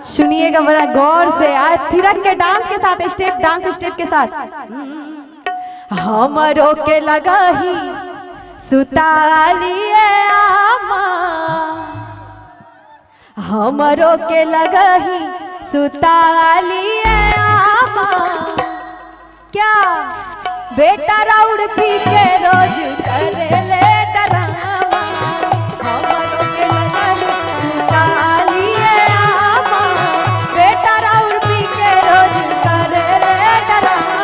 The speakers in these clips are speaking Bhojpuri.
सुनिएगा बड़ा गौर से। आज थिरक के डांस के साथ डांस स्टेप के साथ हमरो के लगा ही सुतालिए आमा, हमरो के लगा ही सुतालिए आमा। क्या बेटा राउड़ पी के रोज करे ले डरामा, हमरो के लगा ही सुतालिए आमा, बेटा राउड़ पी के रोज करे ले डरामा।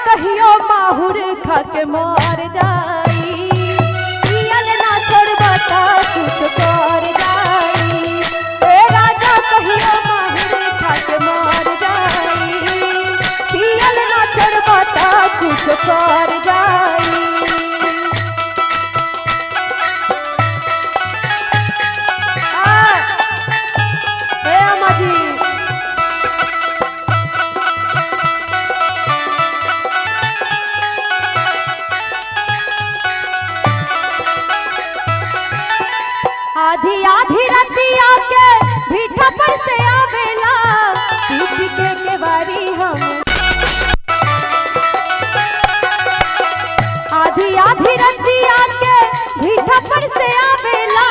कहियो माहुर खा के मार जाई, पियल ना छोड़बा ता कुछ कर जाई। ए राजा कहियो माहुर खा के मार जाई, पियल ना छोड़बा ता कुछ कर जाई। ए अम्मा जी आधी आधी रतिया के भीठा पर से आवेला, पीछ के बारी हम आधी आधी रतिया के भीठा पर से आवेला,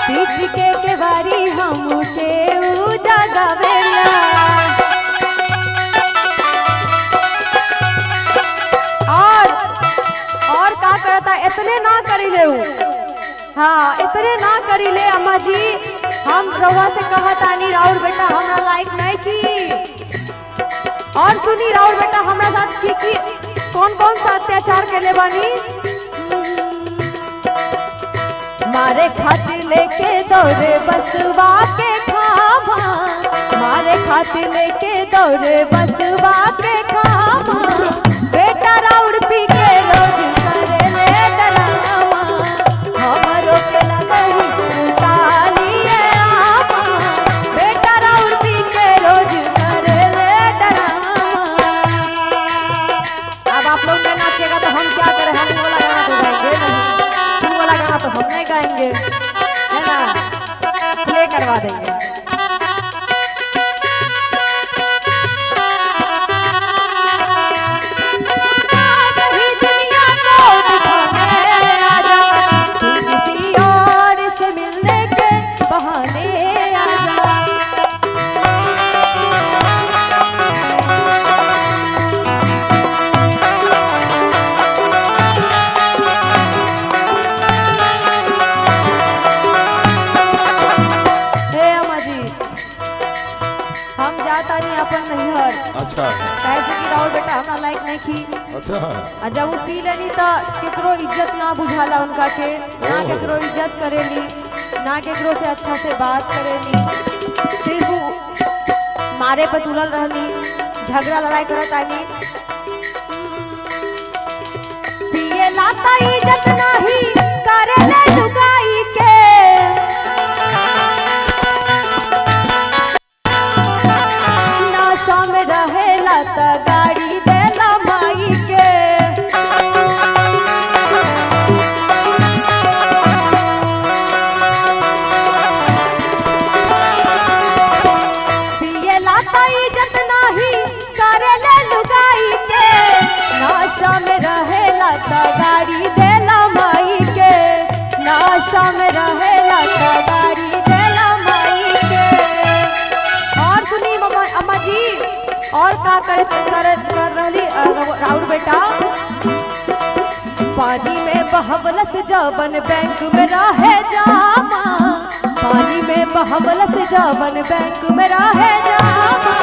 पीछ के बारी हम के जगावेला। और का करता इतने ना करी ले, हाँ इतने ना करी ले अम्मा जी। हम रवा से कहा तानी राउर बेटा हमरा लायक नहीं थी। और सुनी राउर बेटा हमरा साथ की कौन कौन सा अत्याचार कर ले बानी। मारे खातिर लेके दौड़े बसवा के खामा, मारे खातिर लेके दौड़े बसवा के खामा, बेटा राउर पी के रोज करे ले डरामा, हमरो के लगा ही सुतालिए आमा, बेटा राउर पी के रोज करे ले डरामा। अब आप लोग नहीं नाचेगा तो हम क्या करें, हम वाला गाना तो गाएंगे नहीं, तुम वाला गाना तो हम नहीं गाएंगे, है ना, प्ले करवा देंगे। अच्छा कैसे राउर बेटा हमरा लायक नहीं थी। अच्छा जब वो पी लेनी तो केकरो इज्जत ना बुझाला उनका के, ना केकरो इज्जत करेली, ना केकरो से अच्छा से बात करेली, सिर्फ मारे पे तुलल रहनी, झगड़ा लड़ाई करत आनी। पिए लाता इज्जत नहीं करेले लुगाई के, नाशा में रहेला त गाड़ी देला माई के। पिए लाता इज्जत नहीं करेले लुगाई के, नाशा में रहेला त गाड़ी देला माई के, नाशा में रहेला त गाड़ी देला माई के। और सुनी अम्मा जी और का कर रही राउर बेटा, पानी में बहवलस जावन बैंक में रहे जामा, पानी में बहवलस जावन बैंक में रहे जामा,